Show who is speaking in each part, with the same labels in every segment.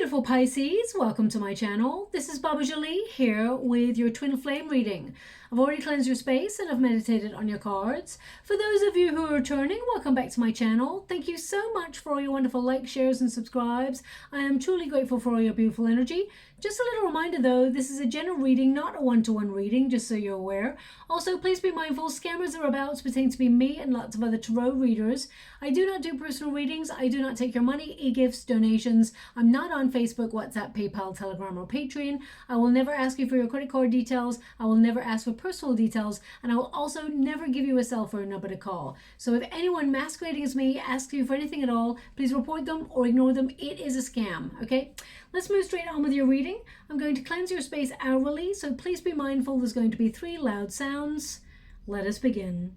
Speaker 1: beautiful Pisces, welcome to my channel. This is Baba Jolie here with your twin flame reading. I've already cleansed your space and I've meditated on your cards. For those of you who are returning, welcome back to my channel. Thank you so much for all your wonderful likes, shares and subscribes. I am truly grateful for all your beautiful energy. Just a little reminder though, this is a general reading, not a one-to-one reading, just so you're aware. Also, please be mindful, scammers are about to pertain to be me and lots of other tarot readers. I do not do personal readings. I do not take your money, e-gifts, donations. I'm not on Facebook, WhatsApp, PayPal, Telegram or Patreon. I will never ask you for your credit card details. I will never ask for personal details, and I will also never give you a cell phone number to call. So if anyone masquerading as me asks you for anything at all, please report them or ignore them. It is a scam, okay? Let's move straight on with your reading. I'm going to cleanse your space hourly, so please be mindful there's going to be 3 loud sounds. Let us begin.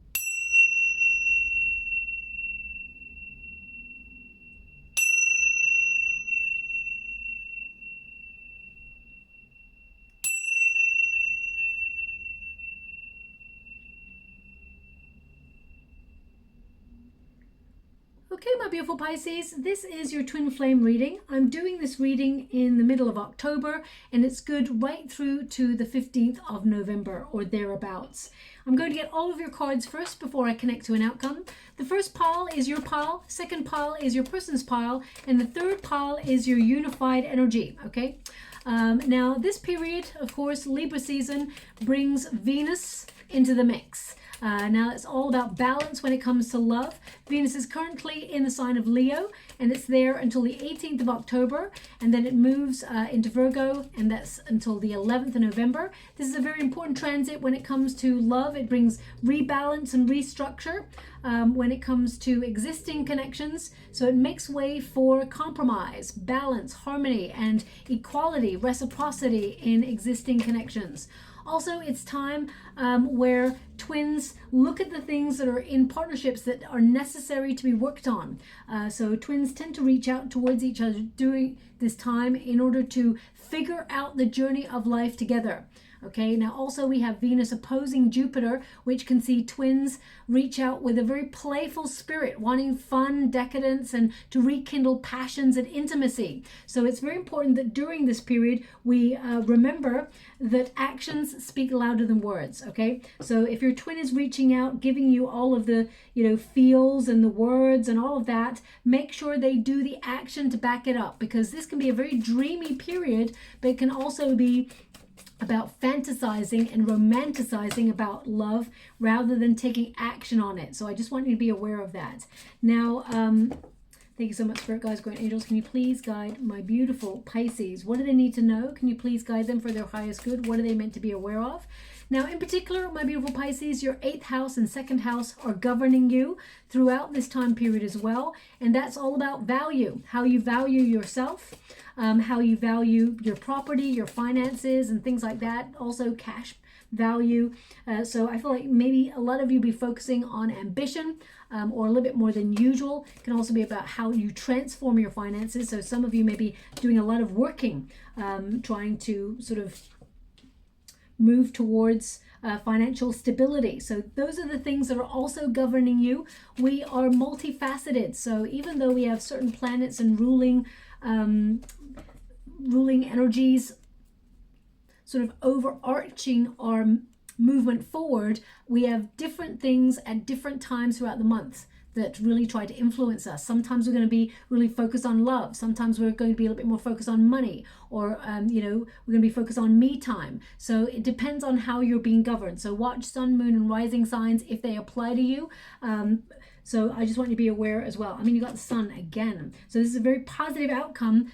Speaker 1: Okay, my beautiful Pisces, this is your twin flame reading. I'm doing this reading in the middle of October and it's good right through to the 15th of November or thereabouts. I'm going to get all of your cards first before I connect to an outcome. The first pile is your pile, second pile is your person's pile, and the third pile is your unified energy, okay? Now this period, of course, Libra season brings Venus into the mix. Now it's all about balance when it comes to love. Venus is currently in the sign of Leo and it's there until the 18th of October and then it moves into Virgo and that's until the 11th of November. This is a very important transit when it comes to love. It brings rebalance and restructure when it comes to existing connections. So it makes way for compromise, balance, harmony and equality, reciprocity in existing connections. Also, it's time where twins look at the things that are in partnerships that are necessary to be worked on. So twins tend to reach out towards each other during this time in order to figure out the journey of life together. Okay, now also we have Venus opposing Jupiter, which can see twins reach out with a very playful spirit, wanting fun, decadence, and to rekindle passions and intimacy. So it's very important that during this period, we remember that actions speak louder than words, okay? So if your twin is reaching out, giving you all of the, feels and the words and all of that, make sure they do the action to back it up, because this can be a very dreamy period, but it can also be about fantasizing and romanticizing about love rather than taking action on it. So I just want you to be aware of that. Now, thank you so much, Spirit Guides, Guardian Angels. Can you please guide my beautiful Pisces? What do they need to know? Can you please guide them for their highest good? What are they meant to be aware of? Now, in particular, my beautiful Pisces, your 8th house and 2nd house are governing you throughout this time period as well. And that's all about value, how you value yourself, how you value your property, your finances, and things like that. Also cash value. So I feel like maybe a lot of you be focusing on ambition or a little bit more than usual. It can also be about how you transform your finances. So some of you may be doing a lot of working, trying to sort of move towards financial stability. So those are the things that are also governing you. We are multifaceted. So even though we have certain planets and ruling energies sort of overarching our movement forward, we have different things at different times throughout the month that really try to influence us. Sometimes we're going to be really focused on love. Sometimes we're going to be a little bit more focused on money, or we're going to be focused on me time. So it depends on how you're being governed. So watch sun, moon, and rising signs if they apply to you. So I just want you to be aware as well. I mean, you got the sun again. So this is a very positive outcome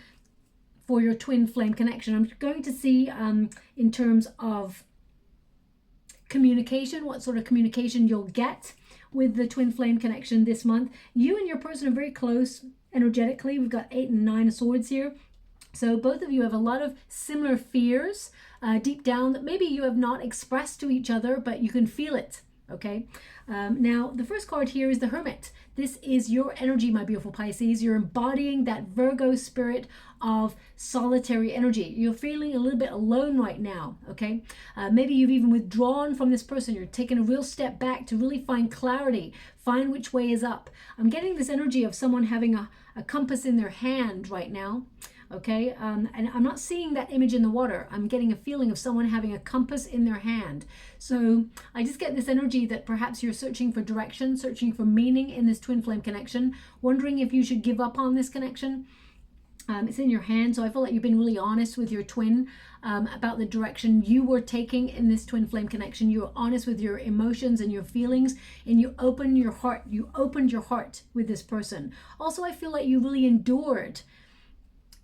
Speaker 1: for your twin flame connection. I'm going to see in terms of communication, what sort of communication you'll get with the twin flame connection this month. You and your person are very close energetically. We've got 8 and 9 of swords here. So both of you have a lot of similar fears deep down that maybe you have not expressed to each other, but you can feel it. Okay. Now the first card here is the Hermit. This is your energy, my beautiful Pisces. You're embodying that Virgo spirit of solitary energy. You're feeling a little bit alone right now, okay? Maybe you've even withdrawn from this person. You're taking a real step back to really find clarity, find which way is up. I'm getting this energy of someone having a compass in their hand right now. okay? And I'm not seeing that image in the water. I'm getting a feeling of someone having a compass in their hand. So I just get this energy that perhaps you're searching for direction, searching for meaning in this twin flame connection, wondering if you should give up on this connection. It's in your hand, so I feel like you've been really honest with your twin about the direction you were taking in this twin flame connection. You were honest with your emotions and your feelings, and you opened your heart. You opened your heart with this person. Also, I feel like you really endured.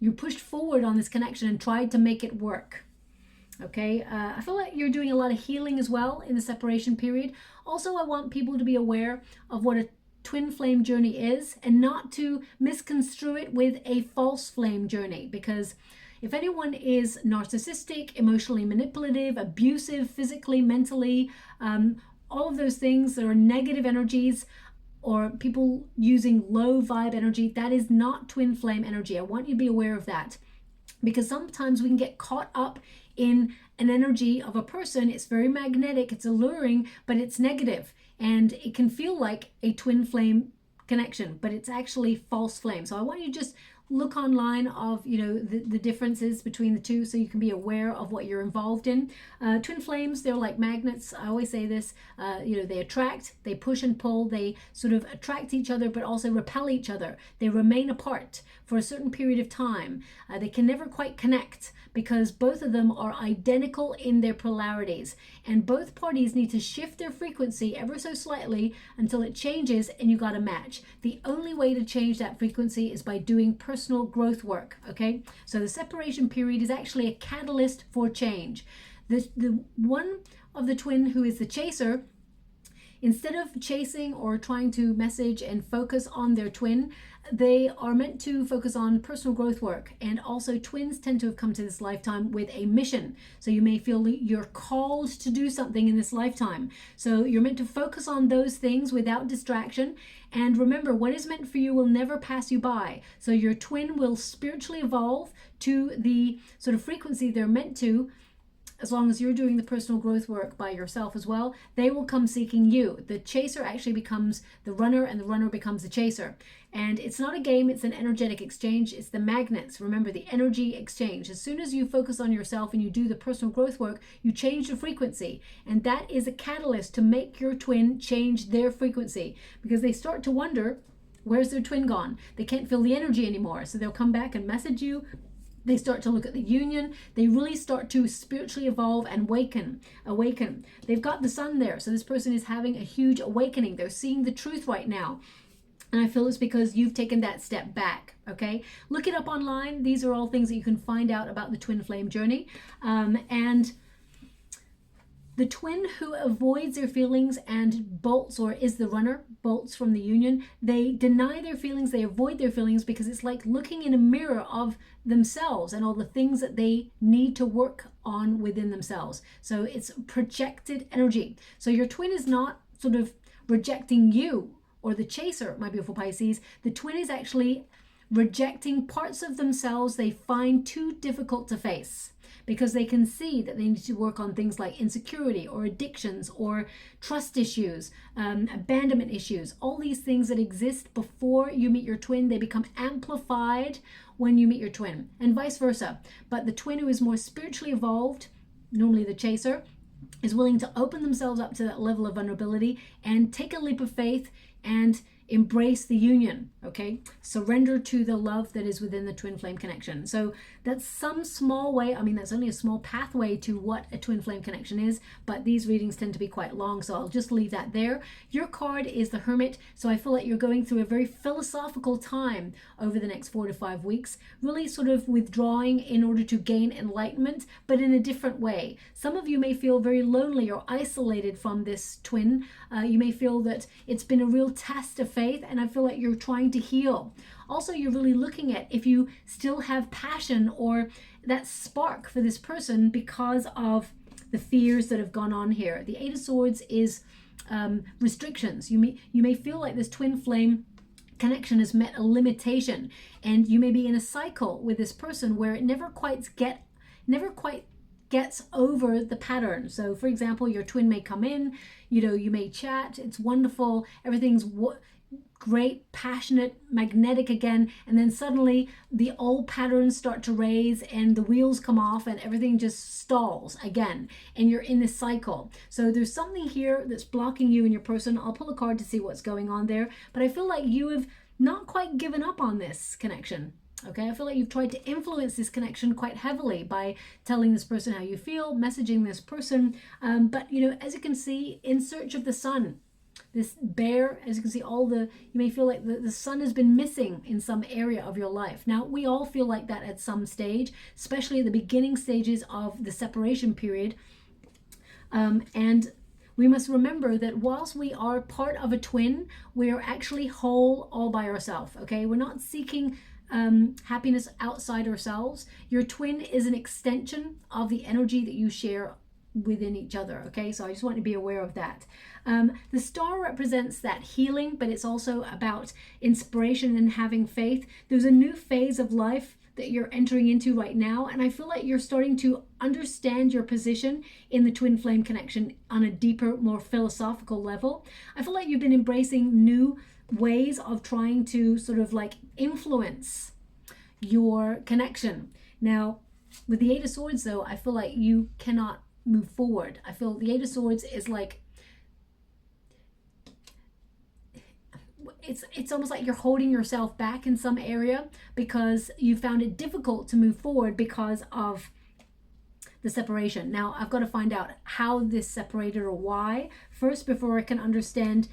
Speaker 1: You pushed forward on this connection and tried to make it work. Okay, I feel like you're doing a lot of healing as well in the separation period. Also, I want people to be aware of what a twin flame journey is, and not to misconstrue it with a false flame journey, because if anyone is narcissistic, emotionally manipulative, abusive, physically, mentally, all of those things that are negative energies, or people using low vibe energy, that is not twin flame energy. I want you to be aware of that, because sometimes we can get caught up in an energy of a person. It's very magnetic, it's alluring, but it's negative. And it can feel like a twin flame connection, but it's actually false flame. So I want you to just look online of, you know, the differences between the two, so you can be aware of what you're involved in. Twin flames, they're like magnets. I always say this, you know, they attract, they push and pull, they sort of attract each other, but also repel each other. They remain apart for a certain period of time. They can never quite connect, because both of them are identical in their polarities, and both parties need to shift their frequency ever so slightly until it changes and you got a match. The only way to change that frequency is by doing personal growth work. Okay, so the separation period is actually a catalyst for change. The one of the twin who is the chaser, instead of chasing or trying to message and focus on their twin, they are meant to focus on personal growth work. And also, twins tend to have come to this lifetime with a mission. So you may feel that you're called to do something in this lifetime. So you're meant to focus on those things without distraction. And remember, what is meant for you will never pass you by. So your twin will spiritually evolve to the sort of frequency they're meant to. As long as you're doing the personal growth work by yourself as well, they will come seeking you. The chaser actually becomes the runner, and the runner becomes the chaser. And it's not a game, it's an energetic exchange. It's the magnets. Remember, the energy exchange. As soon as you focus on yourself and you do the personal growth work, you change the frequency. And that is a catalyst to make your twin change their frequency, because they start to wonder, where's their twin gone? They can't feel the energy anymore. So they'll come back and message you. They start to look at the union. They really start to spiritually evolve and awaken. They've got the sun there. So this person is having a huge awakening. They're seeing the truth right now. And I feel it's because you've taken that step back, okay? Look it up online. These are all things that you can find out about the twin flame journey. And the twin who avoids their feelings and bolts, or is the runner, bolts from the union, they deny their feelings, they avoid their feelings, because it's like looking in a mirror of themselves and all the things that they need to work on within themselves. So it's projected energy. So your twin is not sort of rejecting you or the chaser, my beautiful Pisces. The twin is actually rejecting parts of themselves they find too difficult to face, because they can see that they need to work on things like insecurity or addictions or trust issues, abandonment issues. All these things that exist before you meet your twin, they become amplified when you meet your twin, and vice versa. But the twin who is more spiritually evolved, normally the chaser, is willing to open themselves up to that level of vulnerability and take a leap of faith and embrace the union, okay? Surrender to the love that is within the twin flame connection. So that's some small way, I mean, that's only a small pathway to what a twin flame connection is, but these readings tend to be quite long, so I'll just leave that there. Your card is the Hermit, so I feel like you're going through a very philosophical time over the next 4 to 5 weeks, really sort of withdrawing in order to gain enlightenment, but in a different way. Some of you may feel very lonely or isolated from this twin. You may feel that it's been a real test of faith, and I feel like you're trying to heal. Also, you're really looking at if you still have passion or that spark for this person because of the fears that have gone on here. The Eight of Swords is restrictions. You may feel like this twin flame connection has met a limitation, and you may be in a cycle with this person where it never quite gets over the pattern. So for example, your twin may come in, you know, you may chat, it's wonderful, everything's great, passionate, magnetic again, and then suddenly the old patterns start to raise and the wheels come off and everything just stalls again, and you're in this cycle. So there's something here that's blocking you and your person. I'll pull a card to see what's going on there, but I feel like you have not quite given up on this connection. Okay, I feel like you've tried to influence this connection quite heavily by telling this person how you feel, messaging this person, but you know, as you can see, in search of the sun, this bear, as you can see, you may feel like the sun has been missing in some area of your life. Now, we all feel like that at some stage, especially at the beginning stages of the separation period. And we must remember that whilst we are part of a twin, we are actually whole all by ourselves, okay? We're not seeking happiness outside ourselves. Your twin is an extension of the energy that you share within each other, okay? So I just want to be aware of that. The star represents that healing, but it's also about inspiration and having faith. There's a new phase of life that you're entering into right now, and I feel like you're starting to understand your position in the twin flame connection on a deeper, more philosophical level. I feel like you've been embracing new ways of trying to sort of like influence your connection. Now, with the Eight of Swords though, I feel like you cannot move forward. I feel the Eight of Swords is like, it's almost like you're holding yourself back in some area because you found it difficult to move forward because of the separation. Now, I've got to find out how this separated or why first before I can understand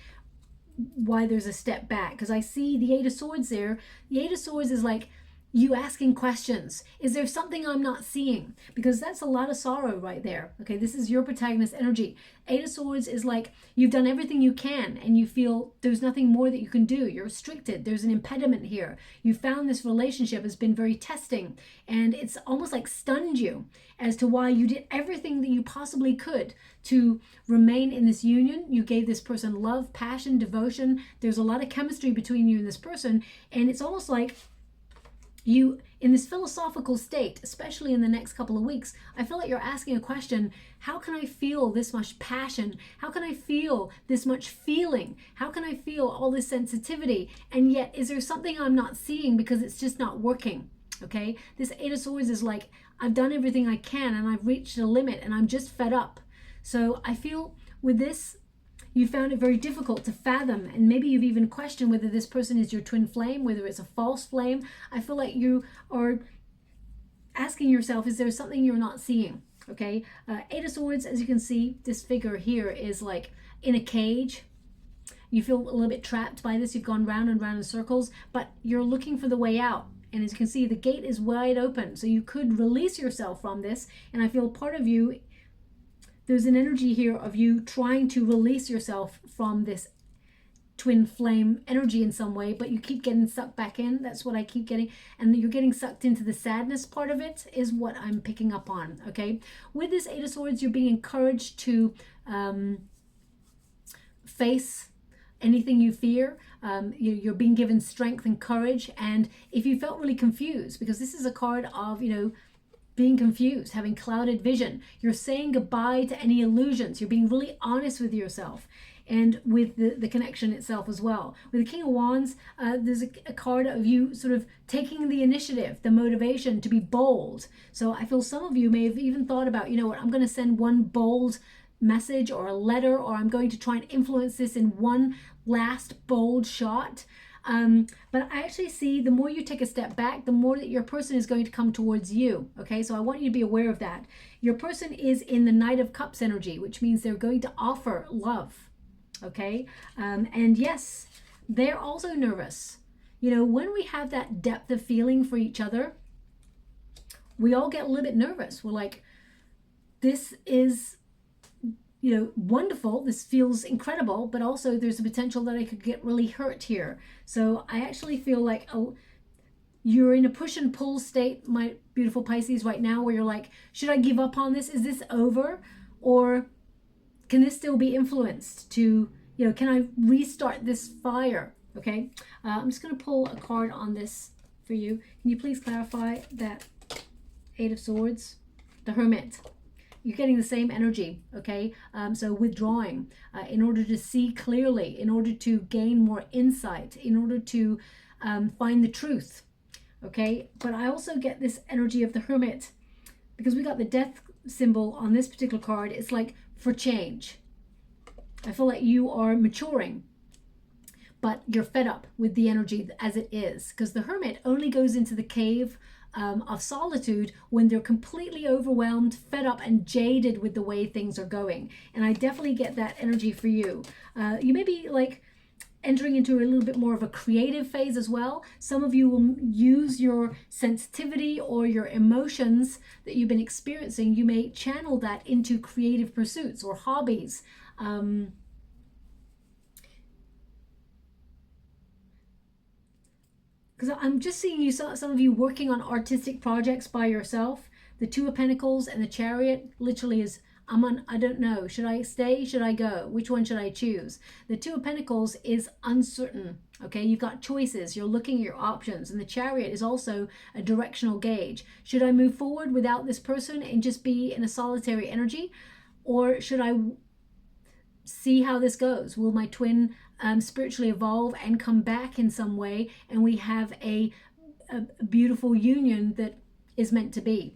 Speaker 1: why there's a step back, because I see the Eight of Swords there. The Eight of Swords is like you asking questions. Is there something I'm not seeing? Because that's a lot of sorrow right there. Okay, this is your protagonist energy. Eight of Swords is like you've done everything you can and you feel there's nothing more that you can do. You're restricted. There's an impediment here. You found this relationship has been very testing, and it's almost like stunned you as to why you did everything that you possibly could to remain in this union. You gave this person love, passion, devotion. There's a lot of chemistry between you and this person, and it's almost like you, in this philosophical state, especially in the next couple of weeks, I feel like you're asking a question: how can I feel this much passion? How can I feel this much feeling? How can I feel all this sensitivity? And yet, is there something I'm not seeing because it's just not working? Okay, this Eight of Swords is like, I've done everything I can and I've reached a limit and I'm just fed up. So I feel with this, you found it very difficult to fathom, and maybe you've even questioned whether this person is your twin flame, whether it's a false flame. I feel like you are asking yourself, is there something you're not seeing? Okay, Eight of Swords, as you can see, this figure here is like in a cage. You feel a little bit trapped by this. You've gone round and round in circles, but you're looking for the way out. And as you can see, the gate is wide open, so you could release yourself from this. And I feel part of you, there's an energy here of you trying to release yourself from this twin flame energy in some way, but you keep getting sucked back in. That's what I keep getting. And you're getting sucked into the sadness part of it is what I'm picking up on, okay? With this Eight of Swords, you're being encouraged to face anything you fear. You're being given strength and courage. And if you felt really confused, because this is a card of, you know, being confused, having clouded vision, you're saying goodbye to any illusions. You're being really honest with yourself and with the connection itself as well. With the King of Wands, there's a card of you sort of taking the initiative, the motivation to be bold. So I feel some of you may have even thought about, you know what, I'm going to send one bold message or a letter, or I'm going to try and influence this in one last bold shot. But I actually see the more you take a step back, the more that your person is going to come towards you. Okay, so I want you to be aware of that. Your person is in the Knight of Cups energy, which means they're going to offer love. Okay, and yes, they're also nervous. You know, when we have that depth of feeling for each other, we all get a little bit nervous. We're like, this is, you know, wonderful, this feels incredible, but also there's a potential that I could get really hurt here. So I actually feel like you're in a push and pull state, my beautiful Pisces, right now, where you're like, should I give up on this? Is this over? Or can this still be influenced to, you know, can I restart this fire? Okay, I'm just going to pull a card on this for you. Can you please clarify that Eight of Swords? The Hermit. You're getting the same energy, okay? So withdrawing in order to see clearly, in order to gain more insight, in order to find the truth, okay? But I also get this energy of the Hermit, because we got the death symbol on this particular card. It's like for change. I feel like you are maturing, but you're fed up with the energy as it is, because the Hermit only goes into the cave of solitude when they're completely overwhelmed, fed up, and jaded with the way things are going. And I definitely get that energy for you. You may be like entering into a little bit more of a creative phase as well. Some of you will use your sensitivity or your emotions that you've been experiencing. You may channel that into creative pursuits or hobbies. Because I'm just seeing you, some of you working on artistic projects by yourself. The Two of Pentacles and the Chariot literally is, I don't know. Should I stay? Should I go? Which one should I choose? The Two of Pentacles is uncertain. Okay, you've got choices. You're looking at your options. And the Chariot is also a directional gauge. Should I move forward without this person and just be in a solitary energy? Or should I see how this goes? Will my twin spiritually evolve and come back in some way, and we have a beautiful union that is meant to be?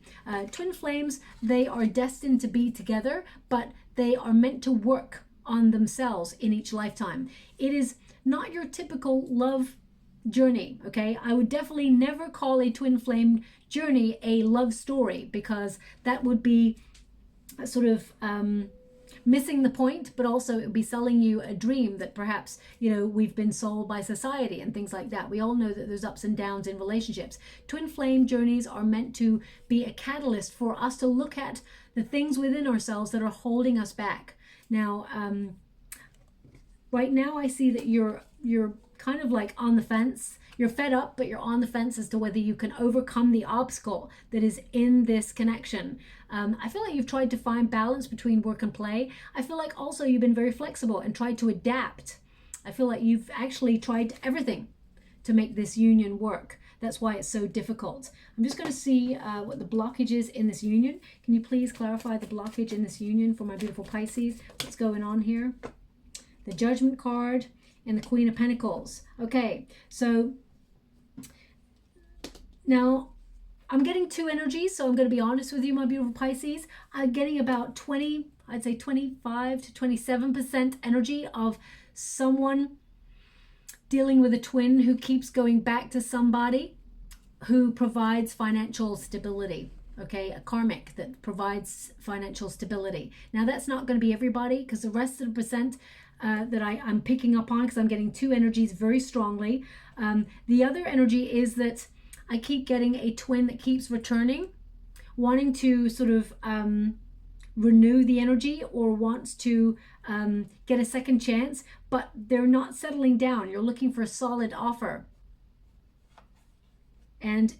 Speaker 1: Twin flames, they are destined to be together, but they are meant to work on themselves in each lifetime. It is not your typical love journey, okay? I would definitely never call a twin flame journey a love story, because that would be a sort of missing the point, but also it would be selling you a dream that perhaps, you know, we've been sold by society and things like that. We all know that there's ups and downs in relationships. Twin flame journeys are meant to be a catalyst for us to look at the things within ourselves that are holding us back. Now, right now I see that you're kind of like on the fence. You're fed up, but you're on the fence as to whether you can overcome the obstacle that is in this connection. I feel like you've tried to find balance between work and play. I feel like also you've been very flexible and tried to adapt. I feel like you've actually tried everything to make this union work. That's why it's so difficult. I'm just going to see what the blockage is in this union. Can you please clarify the blockage in this union for my beautiful Pisces? What's going on here? The Judgment card and the Queen of Pentacles. Okay, so now I'm getting two energies, so I'm going to be honest with you, my beautiful Pisces. I'm getting about 20, I'd say 25 to 27% energy of someone dealing with a twin who keeps going back to somebody who provides financial stability. Okay, a karmic that provides financial stability. Now that's not going to be everybody, because the rest of the percent that I'm picking up on, because I'm getting two energies very strongly. The other energy is that I keep getting a twin that keeps returning, wanting to sort of renew the energy or wants to get a second chance, but they're not settling down. You're looking for a solid offer. And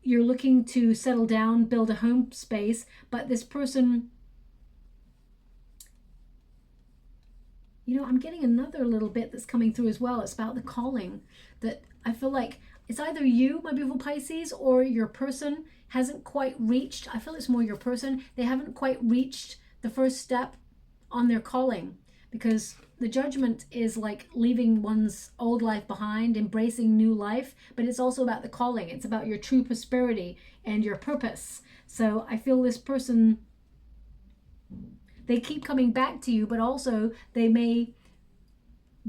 Speaker 1: you're looking to settle down, build a home space, but this person, you know, I'm getting another little bit that's coming through as well. It's about the calling, that I feel like it's either you, my beautiful Pisces, or your person hasn't quite reached, I feel it's more your person, they haven't quite reached the first step on their calling, because the Judgment is like leaving one's old life behind, embracing new life, but it's also about the calling. It's about your true prosperity and your purpose. So I feel this person, they keep coming back to you, but also they may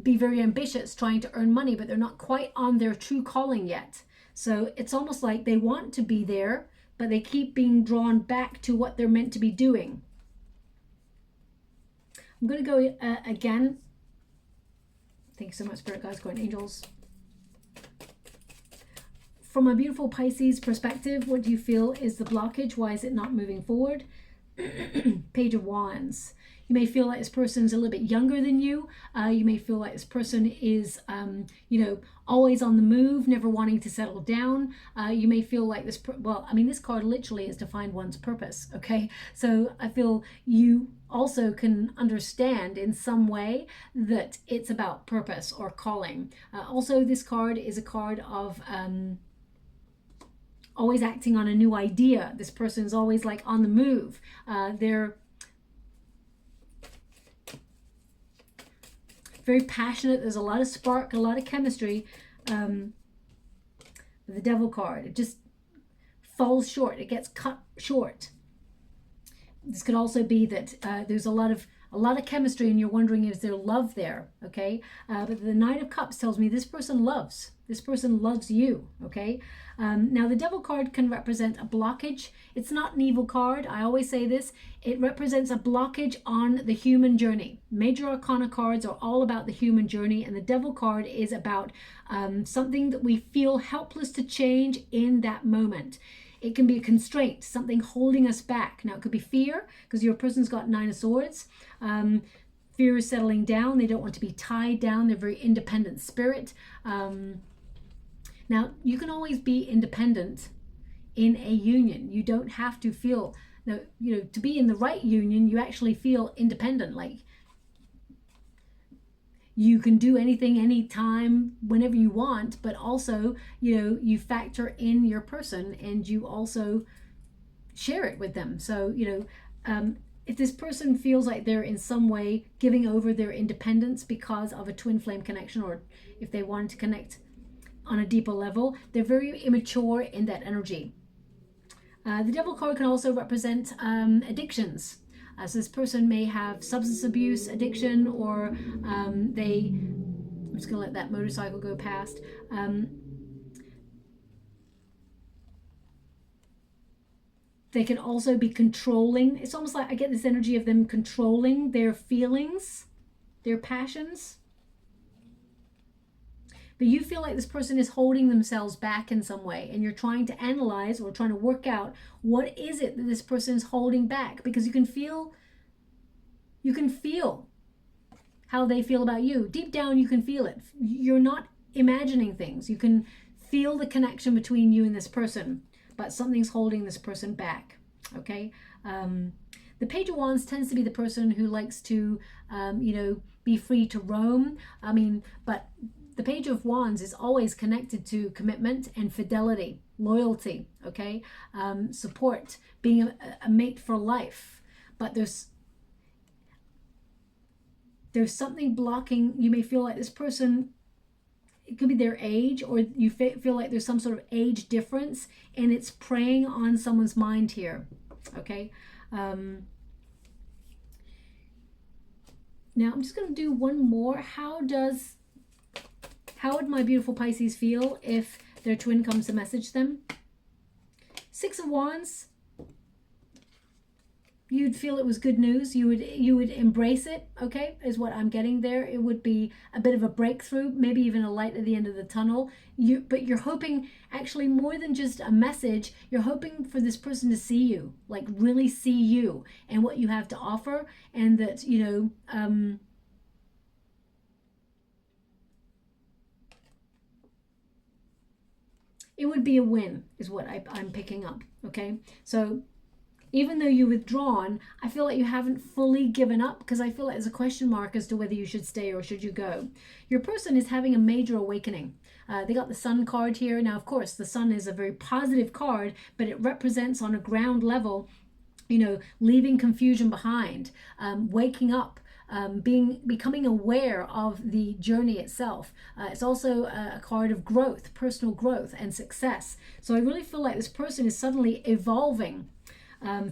Speaker 1: be very ambitious trying to earn money, but they're not quite on their true calling yet. So it's almost like they want to be there, but they keep being drawn back to what they're meant to be doing. I'm going to go again. Thank you so much, Spirit Guides, Guardian Angels. From a beautiful Pisces perspective, what do you feel is the blockage? Why is it not moving forward? Page of Wands. You may feel like this person's a little bit younger than you. You may feel like this person is, you know, always on the move, never wanting to settle down. You may feel like this, well, I mean, this card literally is to find one's purpose, okay? So I feel you also can understand in some way that it's about purpose or calling. Also, this card is a card of always acting on a new idea. This person's always like on the move. They're very passionate. There's a lot of spark, a lot of chemistry. The Devil card, it just falls short. It gets cut short. This could also be that there's a lot of chemistry and you're wondering, is there love there? Okay, but the Knight of Cups tells me this person loves. This person loves you. Okay, now the Devil card can represent a blockage. It's not an evil card. I always say this. It represents a blockage on the human journey. Major Arcana cards are all about the human journey, and the Devil card is about something that we feel helpless to change in that moment. It can be a constraint, something holding us back. Now, it could be fear, because your person's got 9 of Swords. Fear is settling down. They don't want to be tied down. They're a very independent spirit. Now, you can always be independent in a union. You don't have to feel, to be in the right union, you actually feel independent. Like, you can do anything, anytime, whenever you want, but also, you factor in your person and you also share it with them. So, if this person feels like they're in some way giving over their independence because of a twin flame connection, or if they want to connect on a deeper level, they're very immature in that energy. The Devil card can also represent addictions. So this person may have substance abuse addiction, or I'm just going to let that motorcycle go past. They can also be controlling. It's almost like I get this energy of them controlling their feelings, their passions. But you feel like this person is holding themselves back in some way, and you're trying to analyze or trying to work out what is it that this person is holding back, because you can feel how they feel about you. Deep down, you can feel it. You're not imagining things. You can feel the connection between you and this person, but something's holding this person back. Okay. The Page of Wands tends to be the person who likes to, be free to roam. But the Page of Wands is always connected to commitment and fidelity, loyalty, okay? Support, being a mate for life. But there's something blocking. You may feel like this person, it could be their age, or you feel like there's some sort of age difference, and it's preying on someone's mind here, okay? Now I'm just going to do one more. How would my beautiful Pisces feel if their twin comes to message them? 6 of Wands. You'd feel it was good news. You would embrace it, okay, is what I'm getting there. It would be a bit of a breakthrough, maybe even a light at the end of the tunnel. But you're hoping, actually, more than just a message, you're hoping for this person to see you, like really see you and what you have to offer, and that, it would be a win, is what I'm picking up, okay? So even though you're withdrawn, I feel like you haven't fully given up, because I feel like there's a question mark as to whether you should stay or should you go. Your person is having a major awakening. They got the Sun card here. Now, of course, the Sun is a very positive card, but it represents on a ground level, leaving confusion behind, waking up, becoming aware of the journey itself. It's also a card of growth, personal growth and success. So I really feel like this person is suddenly evolving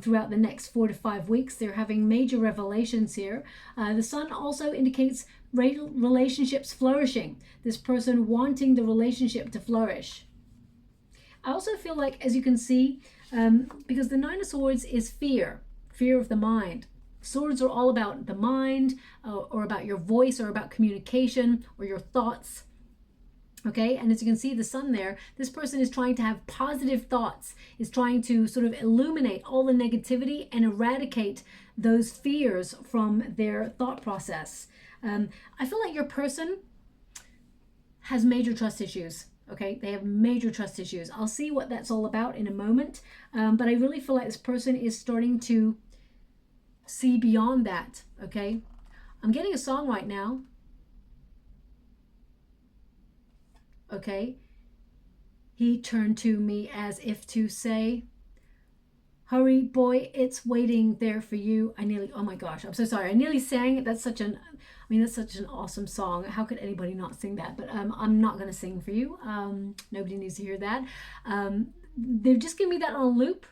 Speaker 1: throughout the next 4 to 5 weeks. They're having major revelations here. The Sun also indicates relationships flourishing. This person wanting the relationship to flourish. I also feel like, as you can see, because the 9 of Swords is fear of the mind. Swords are all about the mind, or about your voice, or about communication, or your thoughts. Okay, and as you can see the Sun there, this person is trying to have positive thoughts, is trying to sort of illuminate all the negativity and eradicate those fears from their thought process. I feel like your person has major trust issues. Okay, they have major trust issues. I'll see what that's all about in a moment, but I really feel like this person is starting to see beyond that. Okay, I'm getting a song right now. Okay, He turned to me as if to say, hurry, boy, it's waiting there for you. I nearly, oh my gosh, I'm so sorry. I nearly sang it. That's such an, that's such an awesome song. How could anybody not sing that? But I'm not going to sing for you. Nobody needs to hear that. They've just given me that on a loop.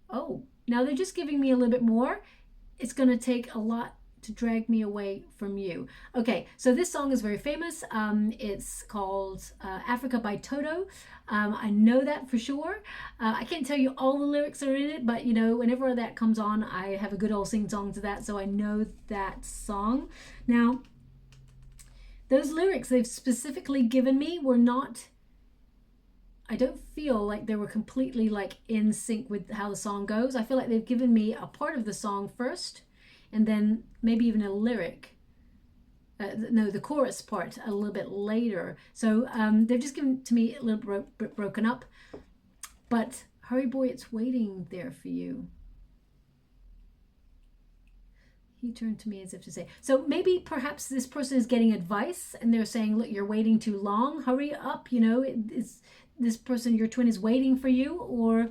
Speaker 1: Oh, now they're just giving me a little bit more. It's going to take a lot to drag me away from you. Okay, so this song is very famous. It's called Africa by Toto. I know that for sure. I can't tell you all the lyrics are in it, but you know, whenever that comes on, I have a good old sing song to that, so I know that song. Now, those lyrics they've specifically given me were not, I don't feel like they were completely like in sync with how the song goes. I feel like they've given me a part of the song first, and then maybe even a lyric, no, the chorus part a little bit later. So they've just given to me a little bit broken up. But hurry, boy, it's waiting there for you. He turned to me as if to say. So maybe perhaps this person is getting advice and they're saying, look, you're waiting too long. Hurry up, you know, it's, this person, your twin, is waiting for you. Or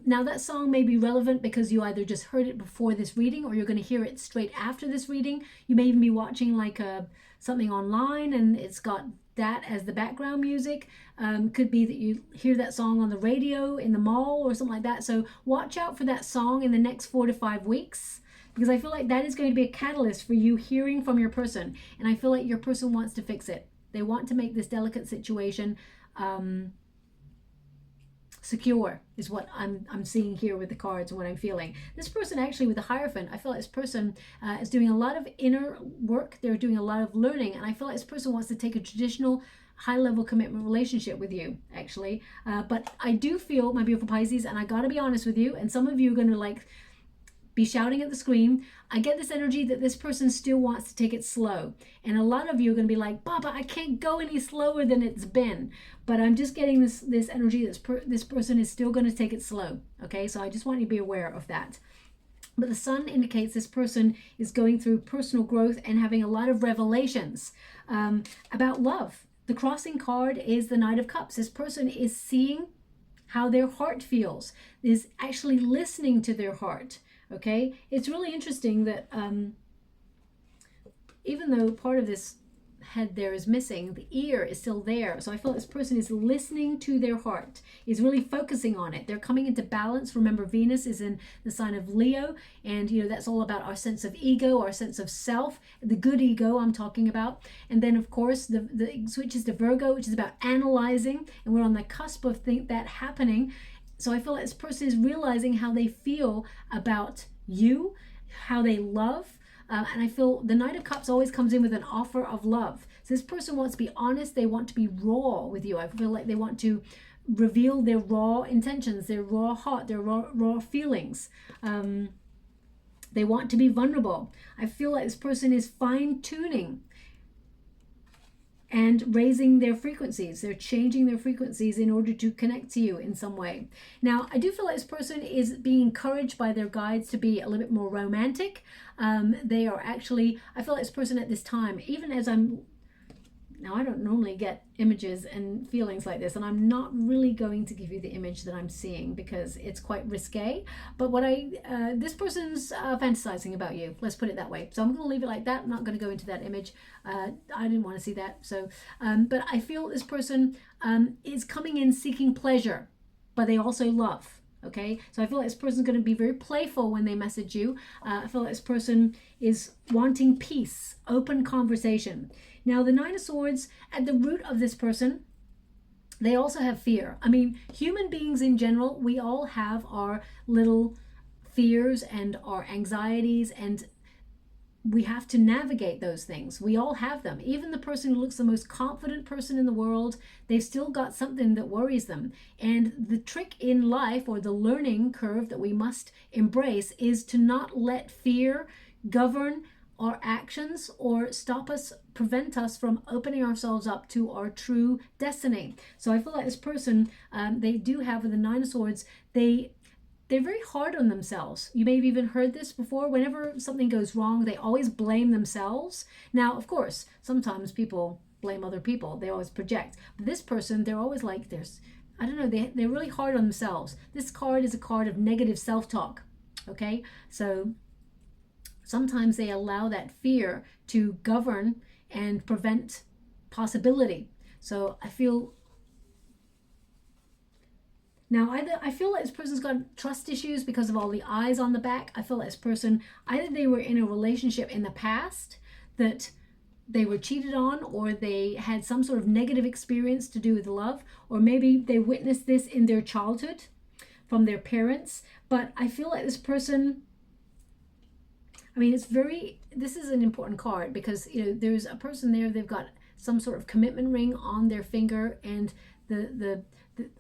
Speaker 1: now that song may be relevant because you either just heard it before this reading or you're going to hear it straight after this reading. You may even be watching like something online and it's got that as the background music. Could be that you hear that song on the radio in the mall or something like that. So watch out for that song in the next 4 to 5 weeks, because I feel like that is going to be a catalyst for you hearing from your person. And I feel like your person wants to fix it. They want to make this delicate situation secure, is what I'm seeing here with the cards and what I'm feeling. This person actually with the Hierophant, I feel like this person is doing a lot of inner work. They're doing a lot of learning, and I feel like this person wants to take a traditional high-level commitment relationship with you, actually. But I do feel, my beautiful Pisces, and I gotta be honest with you, and some of you are gonna like be shouting at the screen, I get this energy that this person still wants to take it slow. And a lot of you are going to be like, Baba, I can't go any slower than it's been. But I'm just getting this energy that this person is still going to take it slow. Okay, so I just want you to be aware of that. But the Sun indicates this person is going through personal growth and having a lot of revelations about love. The crossing card is the Knight of Cups. This person is seeing how their heart feels, is actually listening to their heart. Okay, it's really interesting that even though part of this head there is missing, the ear is still there. So I feel like this person is listening to their heart, is really focusing on it. They're coming into balance. Remember, Venus is in the sign of Leo, and you know that's all about our sense of ego, our sense of self, the good ego I'm talking about. And then of course the switches to Virgo, which is about analyzing, and we're on the cusp of that happening. So I feel like this person is realizing how they feel about you, how they love. And I feel the Knight of Cups always comes in with an offer of love. So this person wants to be honest. They want to be raw with you. I feel like they want to reveal their raw intentions, their raw heart, their raw feelings. They want to be vulnerable. I feel like this person is fine-tuning and raising their frequencies. They're changing their frequencies in order to connect to you in some way. Now, I do feel like this person is being encouraged by their guides to be a little bit more romantic. They are actually, I feel like this person at this time, even as now I don't normally get images and feelings like this, and I'm not really going to give you the image that I'm seeing because it's quite risque. But what this person's fantasizing about you, let's put it that way. So I'm going to leave it like that. I'm not going to go into that image. I didn't want to see that. So, but I feel this person is coming in seeking pleasure, but they also love. Okay, so I feel like this person is going to be very playful when they message you. I feel like this person is wanting peace, open conversation. Now, the Nine of Swords, at the root of this person, they also have fear. I mean, human beings in general, we all have our little fears and our anxieties, and we have to navigate those things. We all have them. Even the person who looks the most confident person in the world, they've still got something that worries them. And the trick in life, or the learning curve that we must embrace, is to not let fear govern our actions or stop us, prevent us from opening ourselves up to our true destiny. So I feel like this person, they do have, with the Nine of Swords, they they're very hard on themselves. You may have even heard this before. Whenever something goes wrong, they always blame themselves. Now, of course, sometimes people blame other people. They always project. But this person, they're always like, I don't know, they're really hard on themselves. This card is a card of negative self-talk, okay? So sometimes they allow that fear to govern and prevent possibility. So I feel now, I feel like this person's got trust issues because of all the eyes on the back. I feel like this person, either they were in a relationship in the past that they were cheated on, or they had some sort of negative experience to do with love, or maybe they witnessed this in their childhood from their parents. But I feel like this person, I mean, this is an important card because, you know, there's a person there, they've got some sort of commitment ring on their finger, and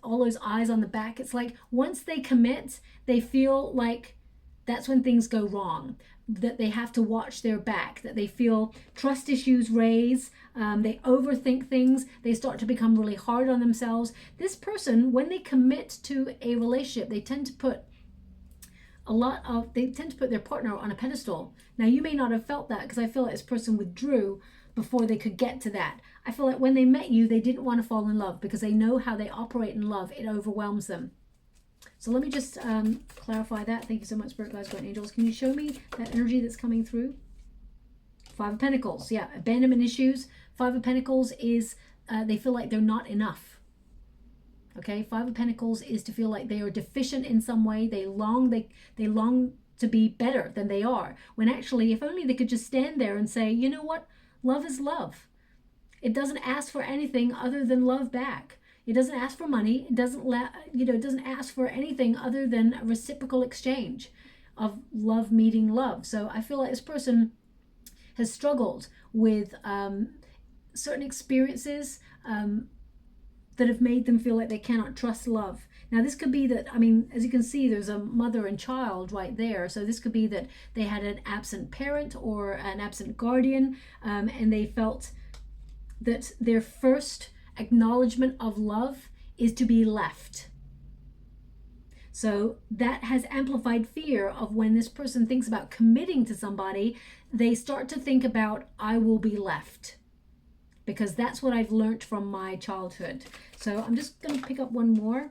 Speaker 1: all those eyes on the back. It's like once they commit, they feel like that's when things go wrong, that they have to watch their back, that they feel trust issues raise, they overthink things, they start to become really hard on themselves. This person, when they commit to a relationship, they tend to put their partner on a pedestal. Now, you may not have felt that because I feel like this person withdrew before they could get to that. I feel like when they met you, they didn't want to fall in love because they know how they operate in love. It overwhelms them. So let me just clarify that. Thank you so much, Spirit Guides, Guardian Angels. Can you show me that energy that's coming through? Five of Pentacles. Yeah, abandonment issues. Five of Pentacles is they feel like they're not enough. Okay, Five of Pentacles is to feel like they are deficient in some way. They long to be better than they are. When actually, if only they could just stand there and say, you know what? Love is love. It doesn't ask for anything other than love back. It doesn't ask for money. It doesn't it doesn't ask for anything other than a reciprocal exchange of love meeting love. So I feel like this person has struggled with certain experiences that have made them feel like they cannot trust love. Now, this could be that, I mean, as you can see, there's a mother and child right there. So this could be that they had an absent parent or an absent guardian, and they felt that their first acknowledgement of love is to be left. So that has amplified fear of when this person thinks about committing to somebody, they start to think about, I will be left. Because that's what I've learned from my childhood. So I'm just going to pick up one more.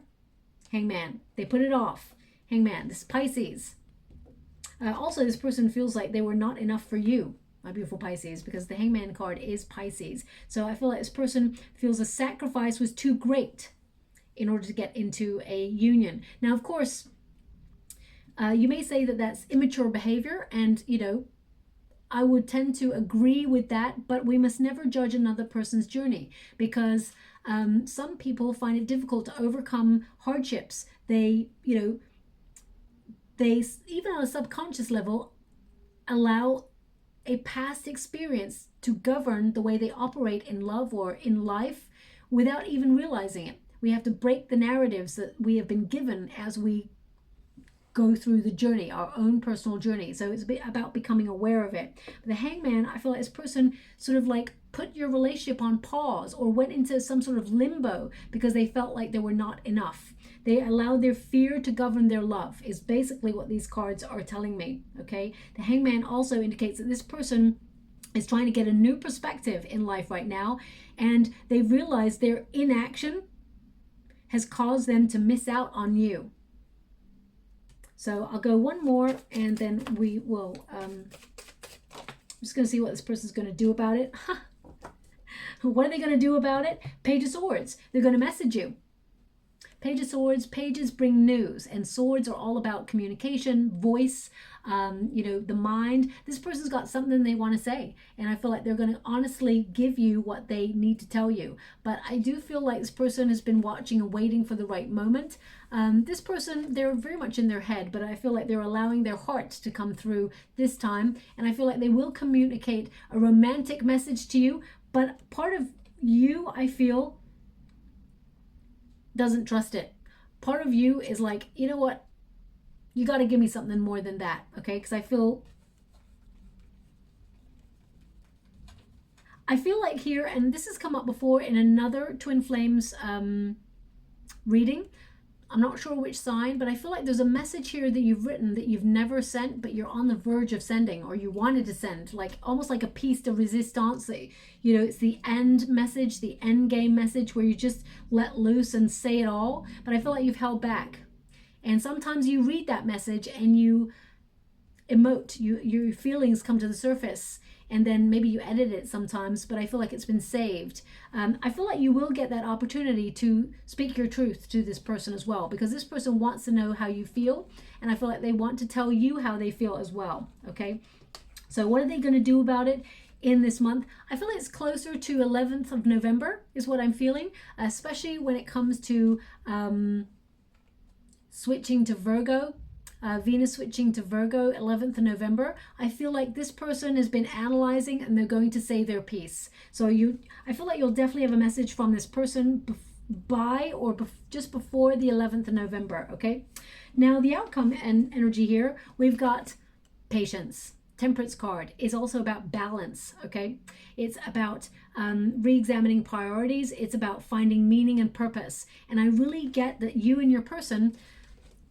Speaker 1: Hangman. They put it off. Hangman. This is Pisces. Also, this person feels like they were not enough for you, my beautiful Pisces, because the Hangman card is Pisces. So I feel like this person feels a sacrifice was too great in order to get into a union. Now, of course, you may say that that's immature behavior, and, you know, I would tend to agree with that, but we must never judge another person's journey because some people find it difficult to overcome hardships. They, you know, they, even on a subconscious level, allow a past experience to govern the way they operate in love or in life without even realizing it. We have to break the narratives that we have been given as we go through the journey, our own personal journey. So it's a bit about becoming aware of it. But the Hangman, I feel like this person sort of like put your relationship on pause or went into some sort of limbo because they felt like they were not enough. They allowed their fear to govern their love, is basically what these cards are telling me, okay? The Hangman also indicates that this person is trying to get a new perspective in life right now, and they realize their inaction has caused them to miss out on you. So I'll go one more, and then we will, I'm just going to see what this person's going to do about it. What are they going to do about it? Page of Swords. They're going to message you. Page of Swords, pages bring news, and swords are all about communication, voice, you know, the mind. This person's got something they want to say, and I feel like they're going to honestly give you what they need to tell you. But I do feel like this person has been watching and waiting for the right moment. This person, they're very much in their head, but I feel like they're allowing their heart to come through this time, and I feel like they will communicate a romantic message to you, but part of you, I feel, doesn't trust it. Part of you is like, you know what? You got to give me something more than that, okay? Because I feel like here, and this has come up before in another Twin Flames reading. I'm not sure which sign, but I feel like there's a message here that you've written that you've never sent, but you're on the verge of sending, or you wanted to send, like almost like a piece de resistance. That, you know, it's the end message, the end game message where you just let loose and say it all. But I feel like you've held back. And sometimes you read that message and you emote, your feelings come to the surface, and then maybe you edit it sometimes, but I feel like it's been saved. I feel like you will get that opportunity to speak your truth to this person as well, because this person wants to know how you feel, and I feel like they want to tell you how they feel as well, okay? So what are they going to do about it in this month? I feel like it's closer to 11th of November is what I'm feeling, especially when it comes to switching to Virgo. Venus switching to Virgo, 11th of November. I feel like this person has been analyzing and they're going to say their piece. So I feel like you'll definitely have a message from this person by or just before the 11th of November, okay? Now the outcome and energy here, we've got patience. Temperance card is also about balance, okay? It's about re-examining priorities. It's about finding meaning and purpose. And I really get that you and your person,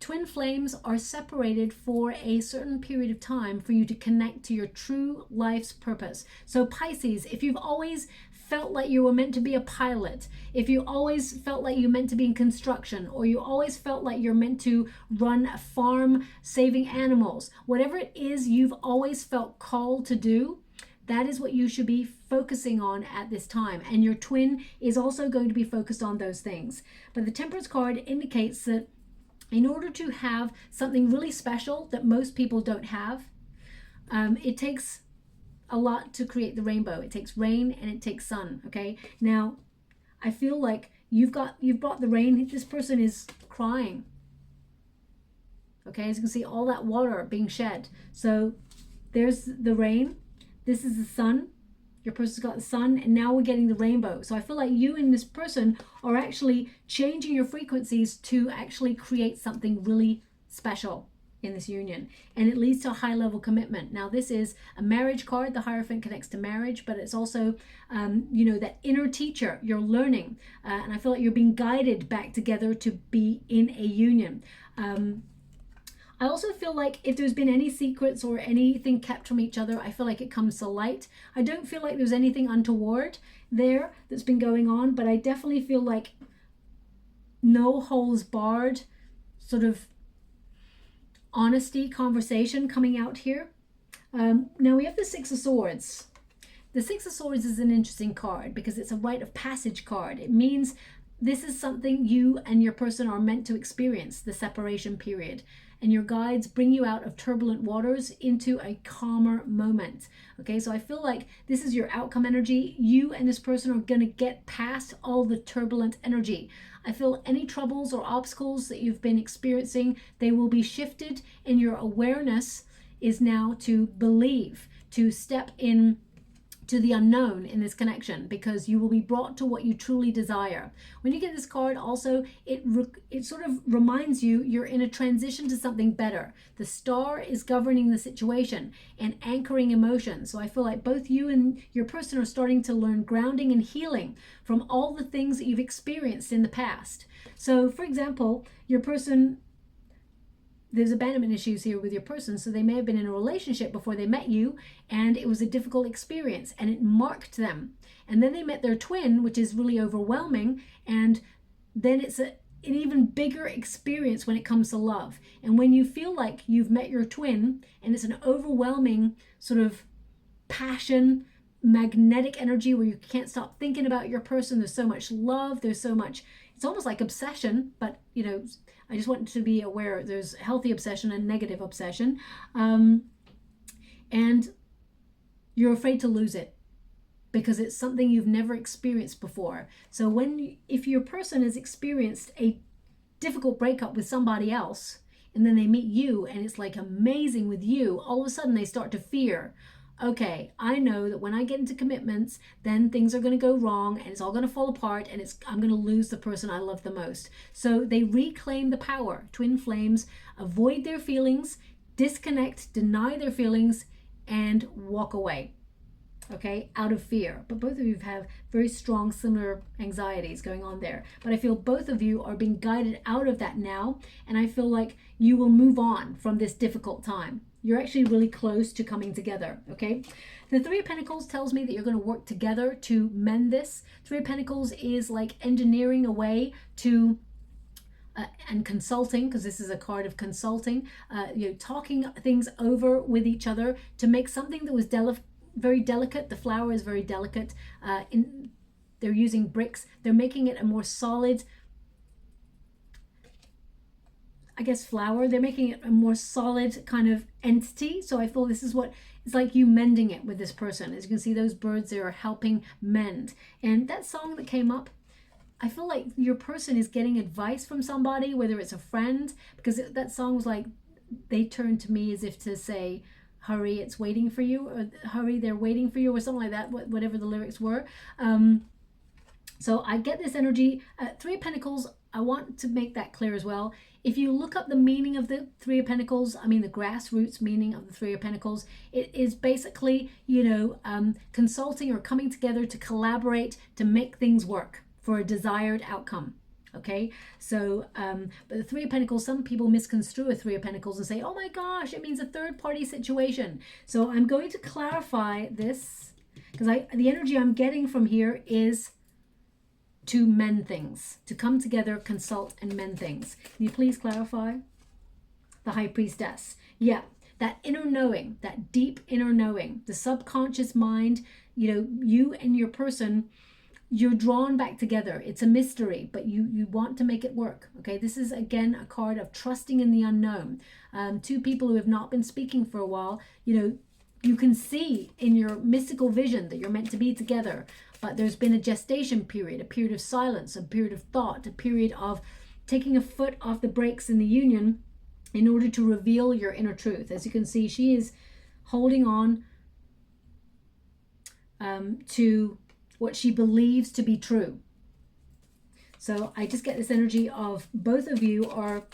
Speaker 1: twin flames, are separated for a certain period of time for you to connect to your true life's purpose. So Pisces, if you've always felt like you were meant to be a pilot, if you always felt like you meant to be in construction, or you always felt like you're meant to run a farm saving animals, whatever it is you've always felt called to do, that is what you should be focusing on at this time. And your twin is also going to be focused on those things. But the Temperance card indicates that in order to have something really special that most people don't have, it takes a lot to create the rainbow. It takes rain and it takes sun, okay? Now, I feel like you've brought the rain. This person is crying, okay? As you can see, all that water being shed. So there's the rain. This is the sun. Your person's got the sun, and now we're getting the rainbow. So I feel like you and this person are actually changing your frequencies to actually create something really special in this union. And it leads to a high level commitment. Now this is a marriage card. The Hierophant connects to marriage, but it's also, you know, that inner teacher. You're learning. And I feel like you're being guided back together to be in a union. I also feel like if there's been any secrets or anything kept from each other, I feel like it comes to light. I don't feel like there's anything untoward there that's been going on, but I definitely feel like no holes barred sort of honesty conversation coming out here. Now we have the Six of Swords. The Six of Swords is an interesting card because it's a rite of passage card. It means this is something you and your person are meant to experience, the separation period. And your guides bring you out of turbulent waters into a calmer moment. Okay, so I feel like this is your outcome energy. You and this person are going to get past all the turbulent energy. I feel any troubles or obstacles that you've been experiencing, they will be shifted, and your awareness is now to believe, to step in to the unknown in this connection, because you will be brought to what you truly desire. When you get this card also, it sort of reminds you you're in a transition to something better. The star is governing the situation and anchoring emotions. So I feel like both you and your person are starting to learn grounding and healing from all the things that you've experienced in the past. So for example, your person, there's abandonment issues here with your person. So they may have been in a relationship before they met you, and it was a difficult experience and it marked them. And then they met their twin, which is really overwhelming. And then it's an even bigger experience when it comes to love. And when you feel like you've met your twin and it's an overwhelming sort of passion, magnetic energy where you can't stop thinking about your person, there's so much love, there's so much, it's almost like obsession, but you know, I just want to be aware there's healthy obsession and negative obsession. And you're afraid to lose it because it's something you've never experienced before. So if your person has experienced a difficult breakup with somebody else, and then they meet you and it's like amazing with you, all of a sudden they start to fear, okay, I know that when I get into commitments, then things are going to go wrong and it's all going to fall apart, and I'm going to lose the person I love the most. So they reclaim the power. Twin flames avoid their feelings, disconnect, deny their feelings, and walk away. okay, out of fear. But both of you have very strong, similar anxieties going on there. But I feel both of you are being guided out of that now, and I feel like you will move on from this difficult time. You're actually really close to coming together, okay? The Three of Pentacles tells me that you're going to work together to mend this. Three of Pentacles is like engineering a way to and consulting, because this is a card of consulting, talking things over with each other to make something that was very delicate. The flower is very delicate. They're using bricks. They're making it a more solid, I guess, flower. They're making it a more solid kind of entity. So I feel this is what it's like, you mending it with this person. As you can see, those birds there are helping mend. And that song that came up, I feel like your person is getting advice from somebody, whether it's a friend, because that song was like, they turned to me as if to say, hurry, it's waiting for you, or hurry, they're waiting for you, or something like that, whatever the lyrics were. So I get this energy. Three of Pentacles, I want to make that clear as well. If you look up the meaning of the Three of Pentacles, I mean the grassroots meaning of the Three of Pentacles, it is basically, consulting or coming together to collaborate to make things work for a desired outcome. Okay, so but the Three of Pentacles, some people misconstrue a Three of Pentacles and say, oh my gosh, it means a third party situation. So I'm going to clarify this, because the energy I'm getting from here is to mend things, to come together, consult, and mend things. Can you please clarify? The High Priestess. Yeah, that inner knowing, that deep inner knowing, the subconscious mind, you and your person, you're drawn back together. It's a mystery, but you want to make it work. Okay, this is again a card of trusting in the unknown. Two people who have not been speaking for a while, you can see in your mystical vision that you're meant to be together, but there's been a gestation period, a period of silence, a period of thought, a period of taking a foot off the brakes in the union in order to reveal your inner truth. As you can see, she is holding on to what she believes to be true. So I just get this energy of both of you are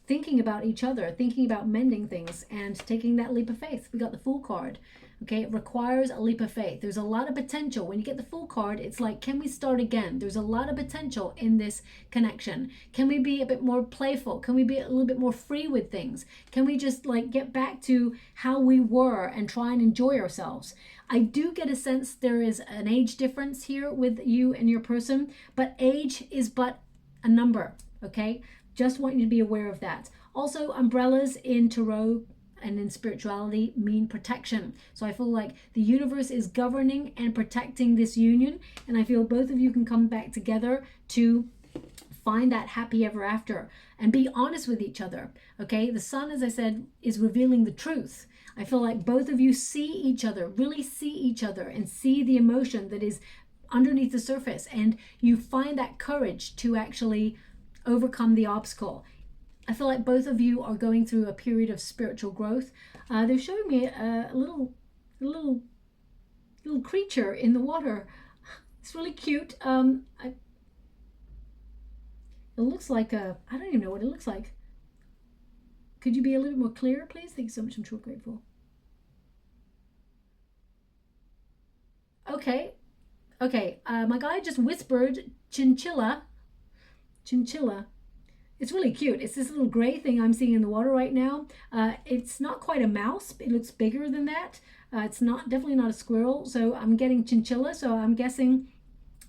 Speaker 1: thinking about each other, thinking about mending things and taking that leap of faith. We got the Fool card. Okay, it requires a leap of faith. There's a lot of potential. When you get the Fool card, it's like, can we start again? There's a lot of potential in this connection. Can we be a bit more playful? Can we be a little bit more free with things? Can we just like get back to how we were and try and enjoy ourselves? I do get a sense there is an age difference here with you and your person, but age is but a number, okay? Just want you to be aware of that. Also, umbrellas in tarot and in spirituality mean protection. So I feel like the universe is governing and protecting this union, and I feel both of you can come back together to find that happy ever after and be honest with each other. Okay, the sun, as I said, is revealing the truth. I feel like both of you see each other, really see each other, and see the emotion that is underneath the surface, and you find that courage to actually overcome the obstacle. I feel like both of you are going through a period of spiritual growth. They're showing me a little creature in the water. It's really cute. It looks like I don't even know what it looks like. Could you be a little bit more clear, please? Thank you so much. I'm so grateful. Okay. My guy just whispered chinchilla. It's really cute. It's this little gray thing I'm seeing in the water right now. It's not quite a mouse. It looks bigger than that. It's definitely not a squirrel. So I'm getting chinchilla. So I'm guessing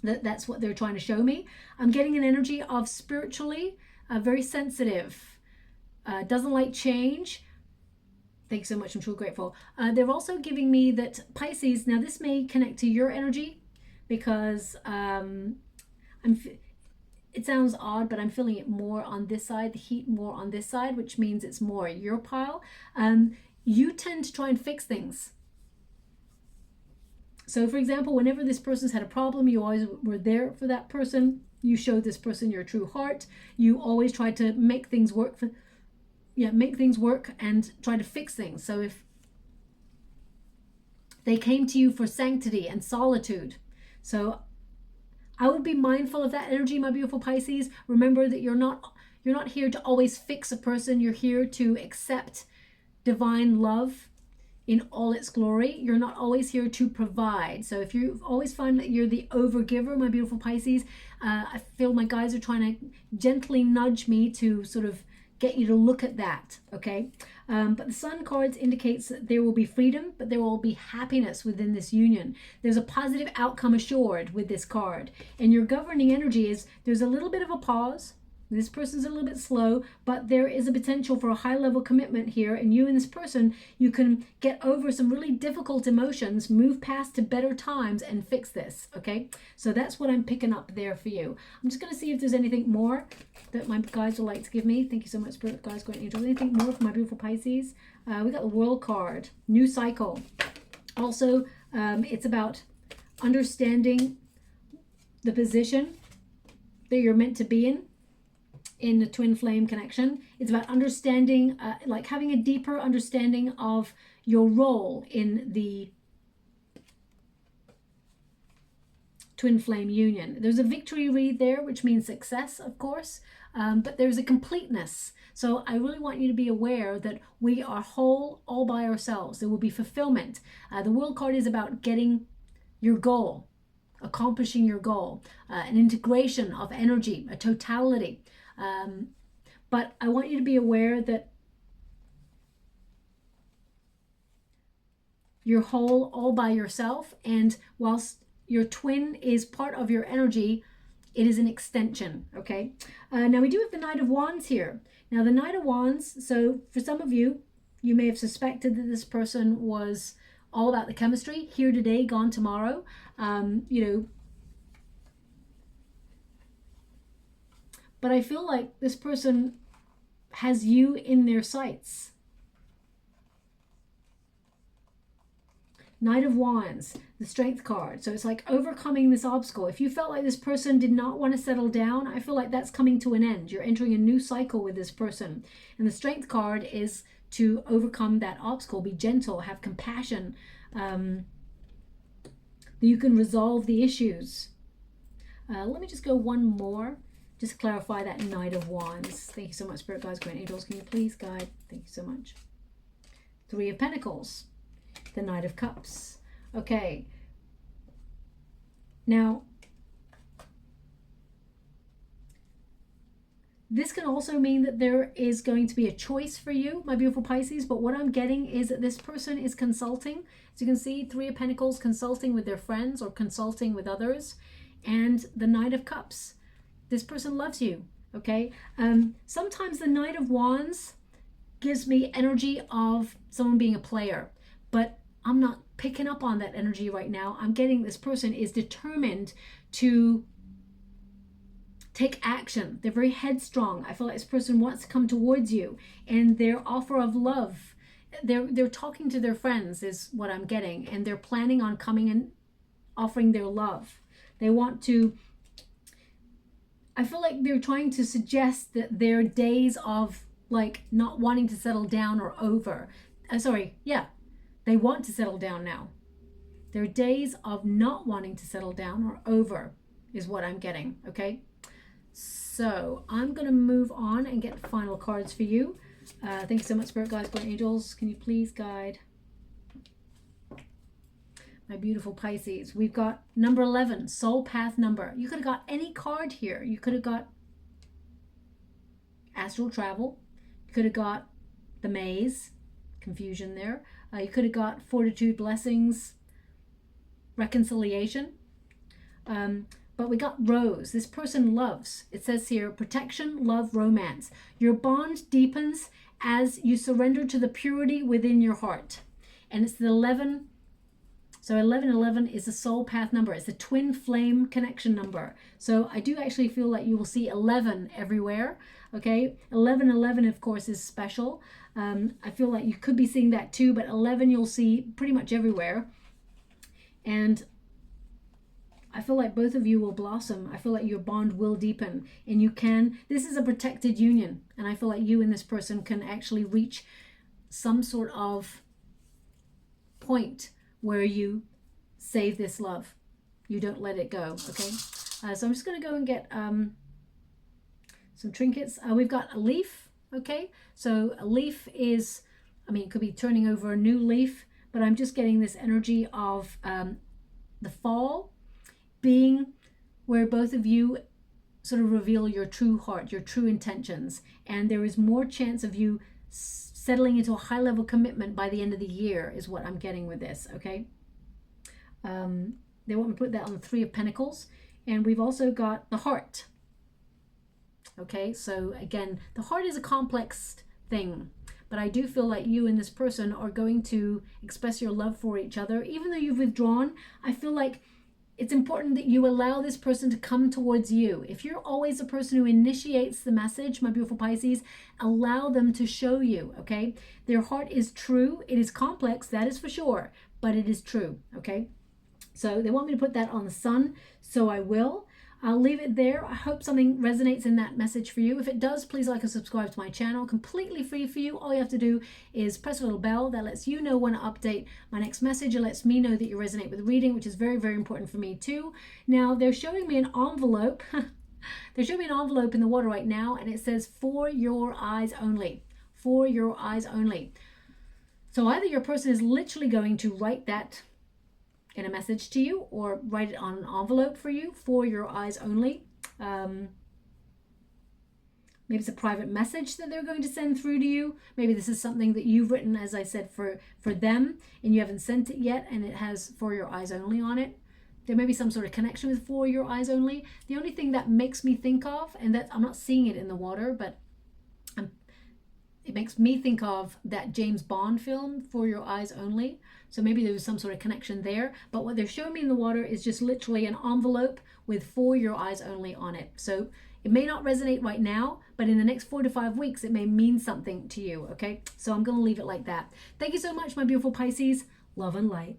Speaker 1: that's what they're trying to show me. I'm getting an energy of spiritually very sensitive. Doesn't like change. Thanks so much. I'm truly grateful. They're also giving me that Pisces. Now this may connect to your energy because it sounds odd, but I'm feeling it more on this side, the heat more on this side, which means it's more your pile. You tend to try and fix things. So for example, whenever this person's had a problem, you always were there for that person. You showed this person your true heart. You always try to make things work and try to fix things. So if they came to you for sanctity and solitude, so I would be mindful of that energy, my beautiful Pisces. Remember that you're not here to always fix a person. You're here to accept divine love in all its glory. You're not always here to provide. So if you always find that you're the overgiver, my beautiful Pisces, I feel my guides are trying to gently nudge me to sort of get you to look at that, okay? But the Sun cards indicates that there will be freedom, but there will be happiness within this union. There's a positive outcome assured with this card. And your governing energy is there's a little bit of a pause. This person's a little bit slow, but there is a potential for a high level commitment here. And you and this person, you can get over some really difficult emotions, move past to better times and fix this, okay? So that's what I'm picking up there for you. I'm just going to see if there's anything more that my guides would like to give me. Thank you so much, Spirit Guides, Guardian Angels. Anything more for my beautiful Pisces? We got the World card, new cycle. Also, it's about understanding the position that you're meant to be in the twin flame connection. It's about understanding, like having a deeper understanding of your role in the twin flame union. There's a victory read there, which means success, of course, but there's a completeness. So I really want you to be aware that we are whole all by ourselves. There will be fulfillment. The World card is about getting your goal, accomplishing your goal, an integration of energy, a totality. But I want you to be aware that you're whole all by yourself, and whilst your twin is part of your energy, it is an extension, okay? Now we do have the Knight of Wands here. Now the Knight of Wands, so for some of you, you may have suspected that this person was all about the chemistry, here today, gone tomorrow, you know. But I feel like this person has you in their sights. Knight of Wands, the Strength card. So it's like overcoming this obstacle. If you felt like this person did not want to settle down, I feel like that's coming to an end. You're entering a new cycle with this person. And the Strength card is to overcome that obstacle, be gentle, have compassion, that you can resolve the issues. Let me just go one more. Just clarify that Knight of Wands. Thank you so much, Spirit Guides, Guardian Angels. Can you please guide? Thank you so much. Three of Pentacles. The Knight of Cups. Okay. Now, this can also mean that there is going to be a choice for you, my beautiful Pisces. But what I'm getting is that this person is consulting. As you can see, Three of Pentacles, consulting with their friends or consulting with others. And the Knight of Cups. This person loves you, okay? Sometimes the Knight of Wands gives me energy of someone being a player, but I'm not picking up on that energy right now. I'm getting this person is determined to take action. They're very headstrong. I feel like this person wants to come towards you, and their offer of love, they're talking to their friends is what I'm getting, and they're planning on coming and offering their love. They want to, I feel like they're trying to suggest that their days of like not wanting to settle down are over. They want to settle down now. Their days of not wanting to settle down are over is what I'm getting, okay? So I'm going to move on and get the final cards for you. Thank you so much, Spirit Guides, Guardian Angels. Can you please guide my beautiful Pisces? We've got number 11, soul path number. You could have got any card here. You could have got astral travel. You could have got the maze, confusion there. You could have got fortitude, blessings, reconciliation. But we got rose. This person loves. It says here, protection, love, romance. Your bond deepens as you surrender to the purity within your heart. And it's the 11. So 1111 is the soul path number. It's the twin flame connection number. So I do actually feel like you will see 11 everywhere. Okay, 1111 of course is special. I feel like you could be seeing that too, but 11 you'll see pretty much everywhere. And I feel like both of you will blossom. I feel like your bond will deepen, and you can, this is a protected union, and I feel like you and this person can actually reach some sort of point where you save this love. You don't let it go, okay? So I'm just going to go and get some trinkets. We've got a leaf, okay? So a leaf is, I mean, it could be turning over a new leaf, but I'm just getting this energy of the fall being where both of you sort of reveal your true heart, your true intentions, and there is more chance of you settling into a high level commitment by the end of the year is what I'm getting with this, okay? They want me to put that on the 3 of Pentacles, and we've also got the heart. Okay, so again, the heart is a complex thing, but I do feel like you and this person are going to express your love for each other. Even though you've withdrawn, I feel like it's important that you allow this person to come towards you. If you're always the person who initiates the message, my beautiful Pisces, allow them to show you, okay? Their heart is true. It is complex, that is for sure, but it is true, okay? So they want me to put that on the sun, so I will. I'll leave it there. I hope something resonates in that message for you. If it does, please like and subscribe to my channel. Completely free for you. All you have to do is press a little bell that lets you know when I update my next message. It lets me know that you resonate with the reading, which is very, very important for me too. Now, they're showing me an envelope. They're showing me an envelope in the water right now, and it says, "For your eyes only." For your eyes only. So either your person is literally going to write that in a message to you, or write it on an envelope for you, for your eyes only. Maybe it's a private message that they're going to send through to you. Maybe this is something that you've written, as I said, for them, and you haven't sent it yet, and it has "for your eyes only" on it. There may be some sort of connection with "for your eyes only." The only thing that makes me think of, and that I'm not seeing it in the water, but it makes me think of that James Bond film, "For Your Eyes Only." So maybe there was some sort of connection there. But what they're showing me in the water is just literally an envelope with "For Your Eyes Only" on it. So it may not resonate right now, but in the next 4 to 5 weeks, it may mean something to you, okay? So I'm going to leave it like that. Thank you so much, my beautiful Pisces. Love and light.